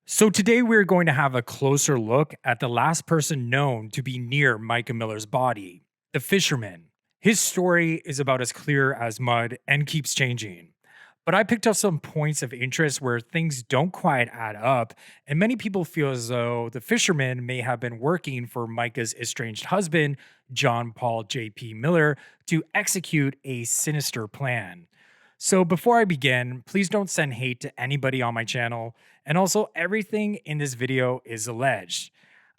So today we're going to have a closer look at the last person known to be near Mica Miller's body, the Fisherman. His story is about as clear as mud and keeps changing. But I picked up some points of interest where things don't quite add up, and many people feel as though the Fisherman may have been working for Micah's estranged husband, John Paul J.P. Miller, to execute a sinister plan. So before I begin, please don't send hate to anybody on my channel. And also, everything in this video is alleged.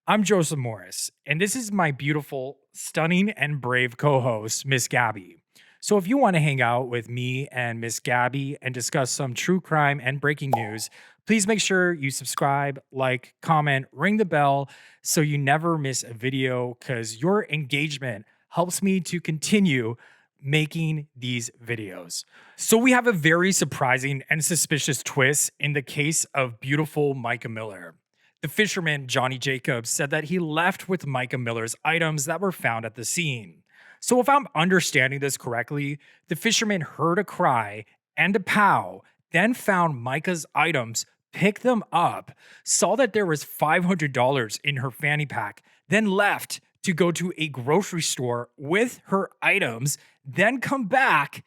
I'm Joseph Morris, and this is my beautiful, stunning, and brave co-host, Miss Gabby. So if you want to hang out with me and Miss Gabby and discuss some true crime and breaking news, please make sure you subscribe, like, comment, ring the bell so you never miss a video, because your engagement helps me to continue making these videos. So we have a very surprising and suspicious twist in the case of beautiful Mica Miller. The fisherman, Johnny Jacobs, said that he left with Mica Miller's items that were found at the scene. So if I'm understanding this correctly, the fisherman heard a cry and a pow, then found Mica's items, picked them up, saw that there was $500 in her fanny pack, then left to go to a grocery store with her items, then come back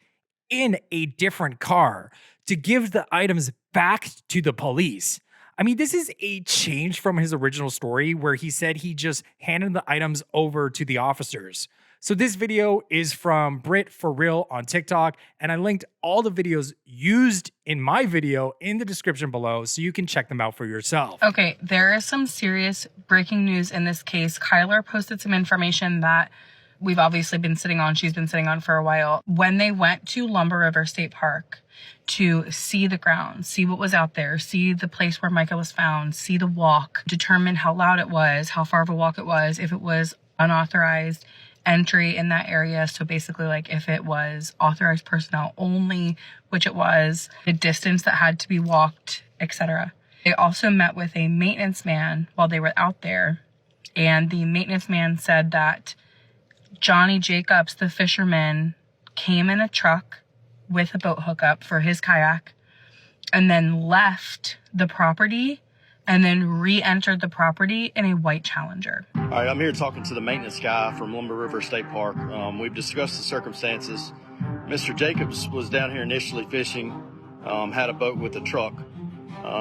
in a different car to give the items back to the police. I mean, this is a change from his original story where he said he just handed the items over to the officers. So this video is from Brit For Real on TikTok, and I linked all the videos used in my video in the description below so you can check them out for yourself. Okay, there is some serious breaking news in this case. Kyler posted some information that we've obviously been sitting on. She's been sitting on for a while. When they went to Lumber River State Park to see the ground, see what was out there, see the place where Mica was found, see the walk, determine how loud it was, how far of a walk it was, if it was unauthorized entry in that area. So basically, like, if it was authorized personnel only, which it was, the distance that had to be walked, etc. They also met with a maintenance man while they were out there, and the maintenance man said that Johnny Jacobs, the fisherman, came in a truck with a boat hookup for his kayak and then left the property and then re-entered the property in a white Challenger. All right, I'm here talking to the maintenance guy from Lumber River State Park. We've discussed the circumstances. Mr. Jacobs was down here initially fishing, had a boat with a truck.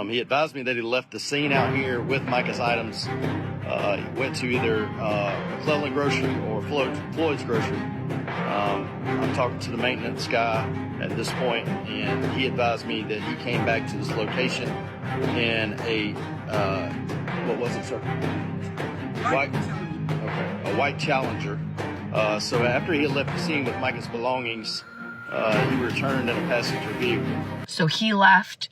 He advised me that he left the scene out here with Mica's items. He went to either McClellan Grocery or Floyd's Grocery. I'm talking to the maintenance guy at this point, and he advised me that he came back to this location in a, what was it, sir? A white Challenger. So after he had left the scene with Mica's belongings, he returned in a passenger vehicle. So he left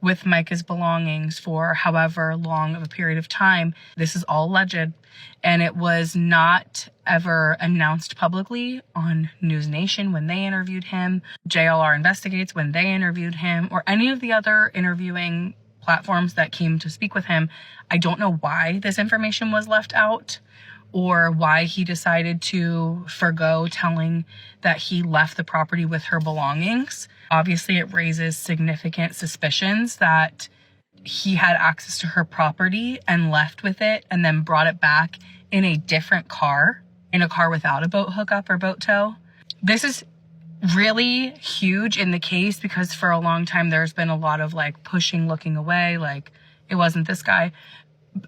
with Mica's belongings for however long of a period of time. This is all alleged, and it was not ever announced publicly on News Nation when they interviewed him, JLR Investigates when they interviewed him, or any of the other interviewing platforms that came to speak with him. I don't know why this information was left out or why he decided to forgo telling that he left the property with her belongings. Obviously, it raises significant suspicions that he had access to her property and left with it and then brought it back in a different car, in a car without a boat hookup or boat tow. This is really huge in the case because for a long time there's been a lot of like pushing, looking away, like it wasn't this guy.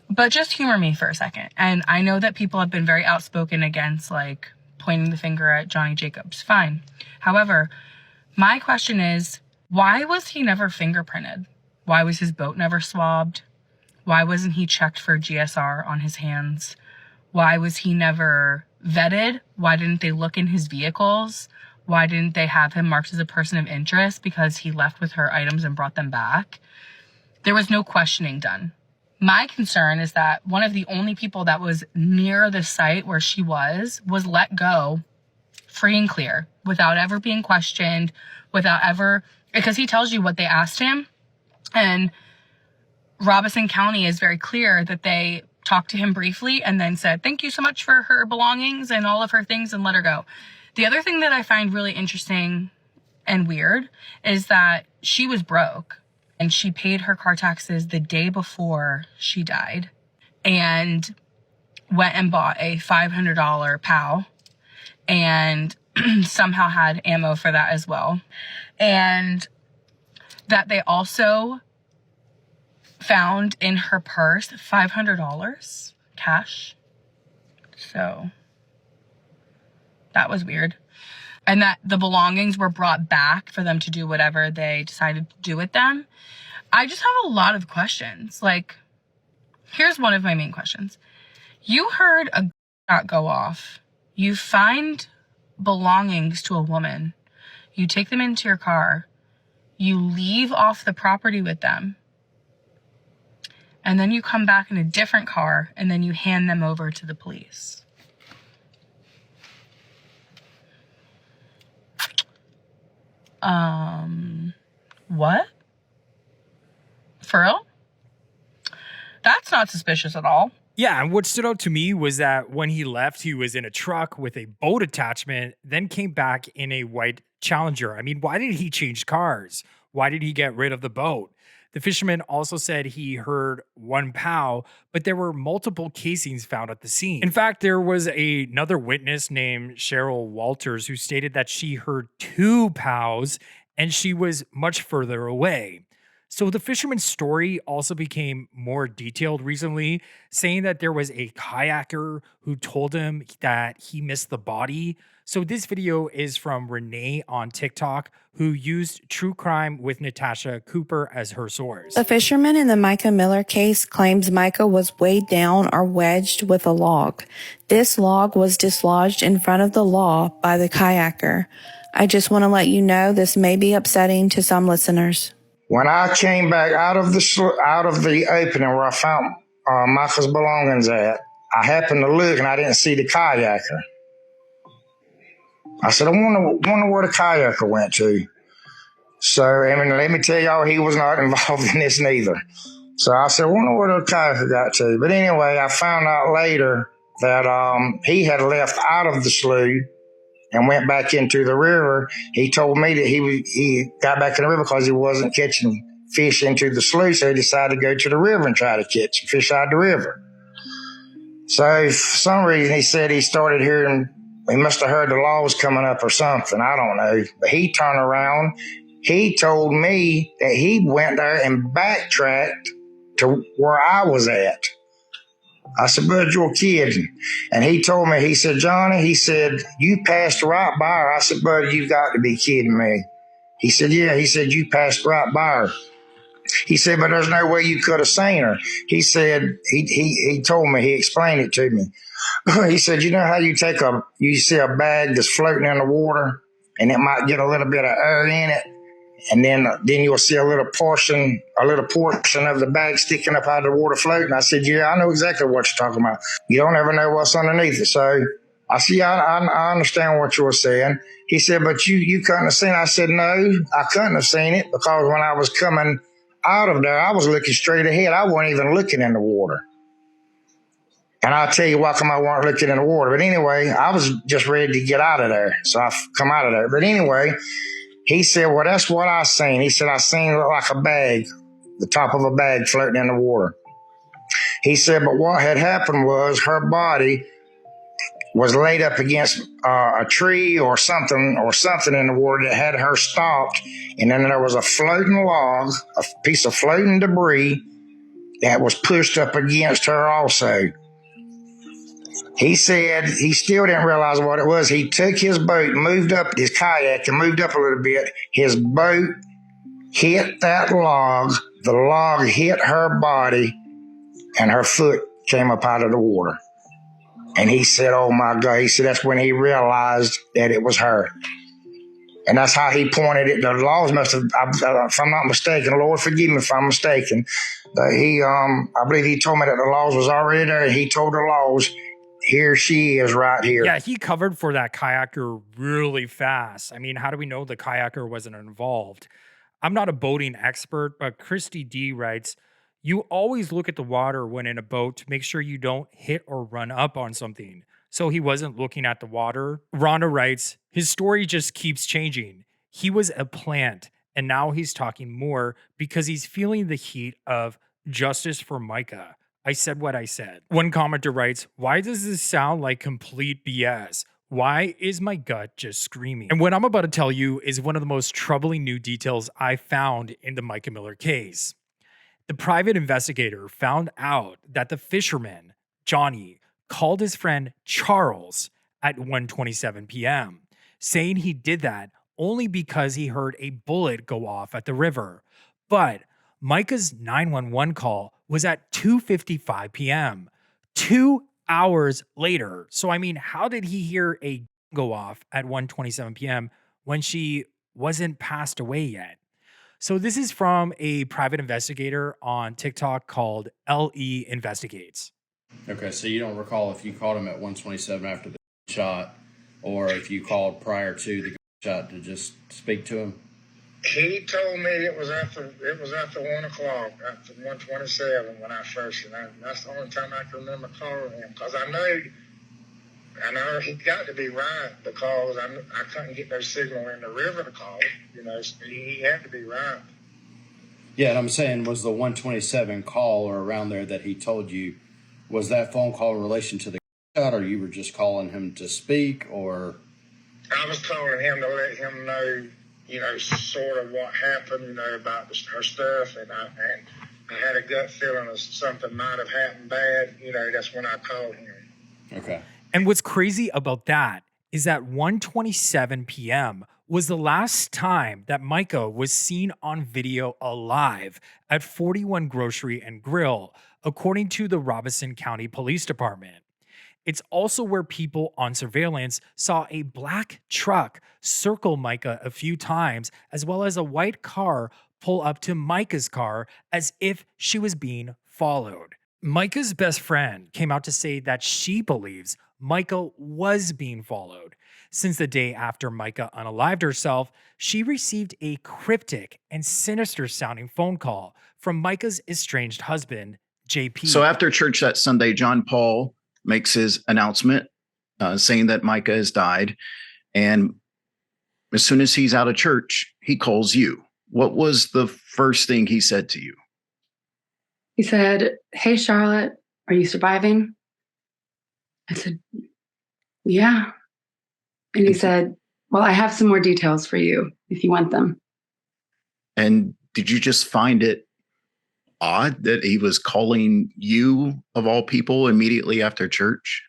But just humor me for a second. And I know that people have been very outspoken against like pointing the finger at Johnny Jacobs. Fine. However, my question is, why was he never fingerprinted? Why was his boat never swabbed? Why wasn't he checked for GSR on his hands? Why was he never vetted? Why didn't they look in his vehicles? Why didn't they have him marked as a person of interest because he left with her items and brought them back? There was no questioning done. My concern is that one of the only people that was near the site where she was let go free and clear without ever being questioned, because he tells you what they asked him. And Robeson County is very clear that they talked to him briefly and then said, thank you so much for her belongings and all of her things, and let her go. The other thing that I find really interesting and weird is that she was broke. and she paid her car taxes the day before she died and went and bought a $500 POW and somehow had ammo for that as well. And that they also found in her purse $500 cash. So that was weird. And that the belongings were brought back for them to do whatever they decided to do with them. I just have a lot of questions. Like, here's one of my main questions. You heard a shot go off. You find belongings to a woman. You take them into your car. You leave off the property with them. And then you come back in a different car and then you hand them over to the police. What? For real? That's not suspicious at all. Yeah, and what stood out to me was that when he left, he was in a truck with a boat attachment, then came back in a white Challenger. I mean, why did he change cars? Why did he get rid of the boat? The fisherman also said he heard one POW, but there were multiple casings found at the scene. In fact, there was another witness named Cheryl Walters who stated that she heard 2 POWs and she was much further away. So the fisherman's story also became more detailed recently, saying that there was a kayaker who told him that he missed the body. So this video is from Renee on TikTok, who used True Crime with Natasha Cooper as her source. The fisherman in the Mica Miller case claims Mica was weighed down or wedged with a log. This log was dislodged in front of the law by the kayaker. I just want to let you know this may be upsetting to some listeners. When I came back out of the opening where I found Michael's belongings at, I happened to look and I didn't see the kayaker. I said, I wonder where the kayaker went to. So, I mean, let me tell y'all, he was not involved in this neither. So I said, I wonder where the kayaker got to. But anyway, I found out later that he had left out of the slough and went back into the river. He told me that he got back in the river because he wasn't catching fish into the slough, so he decided to go to the river and try to catch fish out of the river. So for some reason, he said he started hearing, he must have heard the law was coming up or something. I don't know. But he turned around. He told me that he went there and backtracked to where I was at. I said, bud, you're kidding. And he told me, he said, Johnny, he said, you passed right by her. I said, bud, you've got to be kidding me. He said, yeah. He said, you passed right by her. He said, but there's no way you could have seen her. He said, he told me, he explained it to me. He said, you know how you see a bag that's floating in the water and it might get a little bit of air in it. And then you'll see a little portion of the bag sticking up out of the water floating. I said, yeah, I know exactly what you're talking about. You don't ever know what's underneath it. So I said, yeah, I understand what you were saying. He said, but you couldn't have seen it. I said, no, I couldn't have seen it because when I was coming out of there, I was looking straight ahead. I wasn't even looking in the water. And I'll tell you why come I weren't looking in the water. But anyway, I was just ready to get out of there. So I come out of there. But anyway, he said, well, that's what I seen. He said, I seen it like a bag, the top of a bag floating in the water. He said, but what had happened was her body was laid up against a tree or something in the water that had her stopped. And then there was a floating log, a piece of floating debris that was pushed up against her also. He said he still didn't realize what it was. He took his boat, moved up his kayak and moved up a little bit. His boat hit that log. The log hit her body and her foot came up out of the water. And he said, oh my God. He said that's when he realized that it was her. And that's how he pointed it. The laws must have, if I'm not mistaken, Lord forgive me if I'm mistaken, but I believe he told me that the laws was already there. And he told the laws, here she is right here. Yeah, he covered for that kayaker really fast. I mean, how do we know the kayaker wasn't involved? I'm not a boating expert, but Christy D writes, you always look at the water when in a boat to make sure you don't hit or run up on something. So he wasn't looking at the water. Rhonda writes, his story just keeps changing. He was a plant And now he's talking more because he's feeling the heat of justice for Mica. I said what I said. One commenter writes, "Why does this sound like complete BS? Why is my gut just screaming?" And what I'm about to tell you is one of the most troubling new details I found in the Mica Miller case. The private investigator found out that the fisherman, Johnny, called his friend Charles at 1:27 p.m., saying he did that only because he heard a bullet go off at the river. But Micah's 911 call was at 2:55 p.m., 2 hours later. So I mean, how did he hear a go off at 1:27 p.m. when she wasn't passed away yet? So this is from a private investigator on TikTok called LE Investigates. Okay, so you don't recall if you called him at 127 after the shot, or if you called prior to the shot to just speak to him? He told me it was after 1 o'clock, after 1:27 when I first, and that's the only time I can remember calling him, because I know he got to be right, because I couldn't get no signal in the river to call him, so he had to be right. Yeah, and I'm saying, was the 127 call or around there that he told you, was that phone call in relation to the shot, or you were just calling him to speak, or? I was calling him to let him know, sort of what happened, about her stuff, and I had a gut feeling that something might have happened bad, that's when I called him. Okay. And what's crazy about that is that 1:27 p.m. was the last time that Mica was seen on video alive at 41 Grocery and Grill, according to the Robeson County Police Department. It's also where people on surveillance saw a black truck circle Mica a few times, as well as a white car pull up to Mica's car as if she was being followed. Mica's best friend came out to say that she believes Mica was being followed. Since the day after Mica unalived herself, she received a cryptic and sinister sounding phone call from Mica's estranged husband, JP. So after church that Sunday, John Paul makes his announcement saying that Mica has died. And as soon as he's out of church, he calls you. What was the first thing he said to you? He said, "Hey, Charlotte, are you surviving?" I said, "Yeah." And he said, "Well, I have some more details for you if you want them." And did you just find it odd that he was calling you, of all people, immediately after church?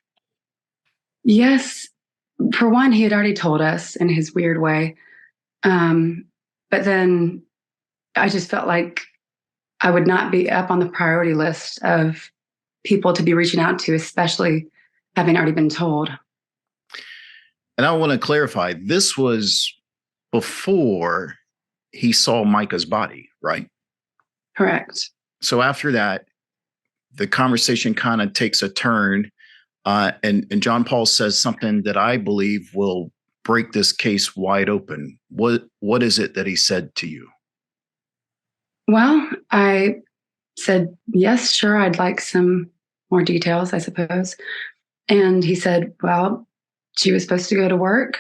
Yes. For one, he had already told us in his weird way. But then I just felt like I would not be up on the priority list of people to be reaching out to, especially having already been told. And I want to clarify, this was before he saw Mica's body, right? Correct. So after that, the conversation kind of takes a turn, and John Paul says something that I believe will break this case wide open. What is it that he said to you? Well, I said, "Yes, sure, I'd like some more details, I suppose." And he said, "Well, she was supposed to go to work,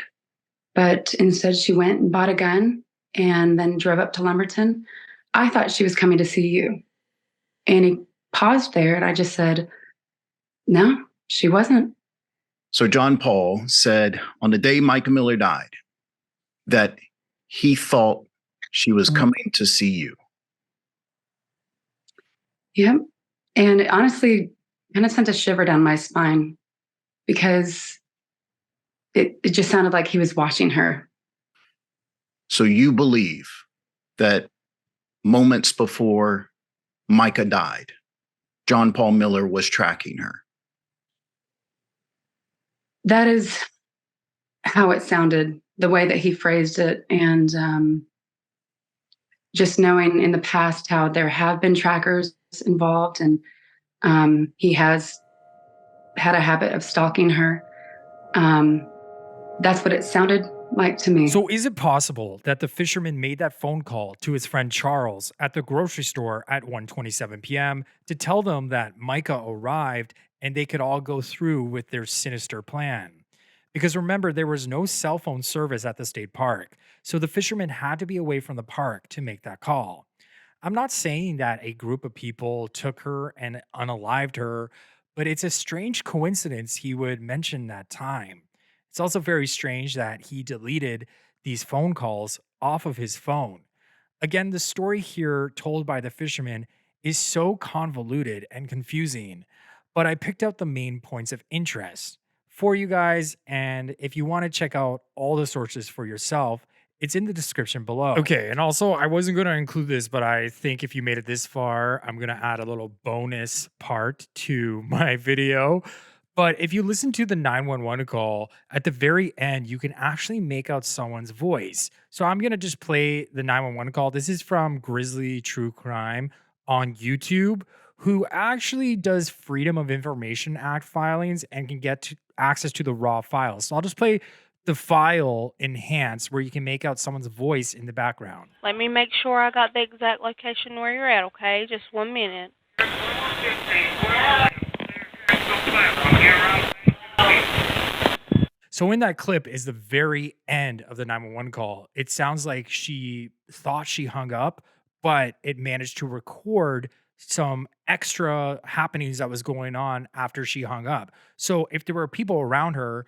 but instead she went and bought a gun and then drove up to Lumberton. I thought she was coming to see you." And he paused there, and I just said, "No, she wasn't." So John Paul said on the day Mica Miller died that he thought she was coming to see you. Yep. And it honestly kind of sent a shiver down my spine, because it just sounded like he was watching her. So you believe that moments before Mica died, John Paul Miller was tracking her? That is how it sounded, the way that he phrased it. And just knowing in the past how there have been trackers involved, and he has had a habit of stalking her. That's what it sounded like to me. So is it possible that the fisherman made that phone call to his friend Charles at the grocery store at 1:27 p.m. to tell them that Mica arrived and they could all go through with their sinister plan? Because remember, there was no cell phone service at the state park. So the fisherman had to be away from the park to make that call. I'm not saying that a group of people took her and unalived her, but it's a strange coincidence he would mention that time. It's also very strange that he deleted these phone calls off of his phone. Again, the story here told by the fisherman is so convoluted and confusing, but I picked out the main points of interest for you guys. And if you want to check out all the sources for yourself, it's in the description below. Okay, and also I wasn't going to include this, but I think if you made it this far, I'm going to add a little bonus part to my video. But if you listen to the 911 call, at the very end, you can actually make out someone's voice. So I'm going to just play the 911 call. This is from Grizzly True Crime on YouTube, who actually does Freedom of Information Act filings and can get access to the raw files. So I'll just play the file enhanced where you can make out someone's voice in the background. Let me make sure I got the exact location where you're at, okay? Just 1 minute. So in that clip is the very end of the 911 call. It sounds like she thought she hung up, but it managed to record some extra happenings that was going on after she hung up. So if there were people around her,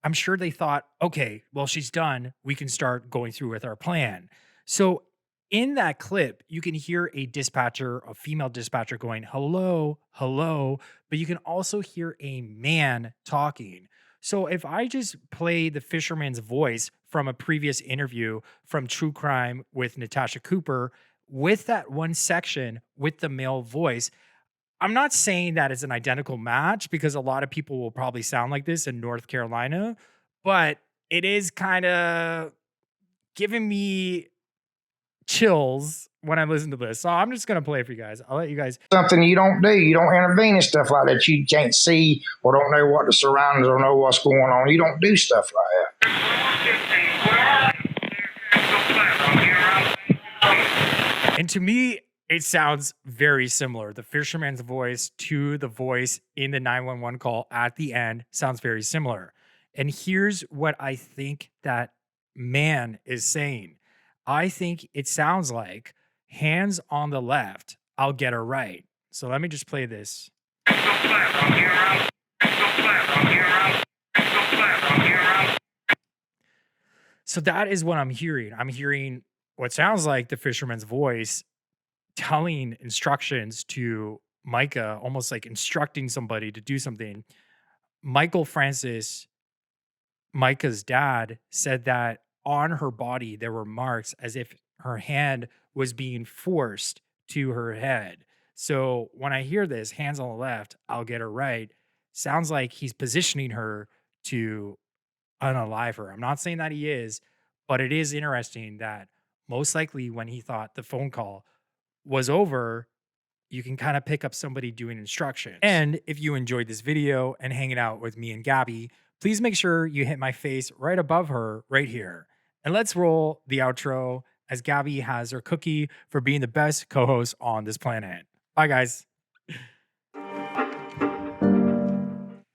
I'm sure they thought, okay, well, she's done. We can start going through with our plan. So in that clip, you can hear a dispatcher, a female dispatcher going, hello, hello, but you can also hear a man talking. So if I just play the fisherman's voice from a previous interview from True Crime with Natasha Cooper with that one section with the male voice, I'm not saying that it's an identical match because a lot of people will probably sound like this in North Carolina, but it is kind of giving me chills when I listen to this. So I'm just going to play it for you guys. I'll let you guys. Something you don't do. You don't intervene in stuff like that. You can't see or don't know what the surroundings or know what's going on. You don't do stuff like that. And to me, it sounds very similar. The fisherman's voice to the voice in the 911 call at the end sounds very similar. And here's what I think that man is saying. I think it sounds like, hands on the left, I'll get her right. So let me just play this. So that is what I'm hearing. I'm hearing what sounds like the fisherman's voice telling instructions to Mica, almost like instructing somebody to do something. Michael Francis, Mica's dad, said that on her body there were marks as if her hand was being forced to her head. So when I hear this, hands on the left, I'll get her right, sounds like he's positioning her to unalive her. I'm not saying that he is, but it is interesting that most likely when he thought the phone call was over, you can kind of pick up somebody doing instructions. And if you enjoyed this video and hanging out with me and Gabby, please make sure you hit my face right above her right here. And let's roll the outro as Gabby has her cookie for being the best co-host on this planet. Bye, guys.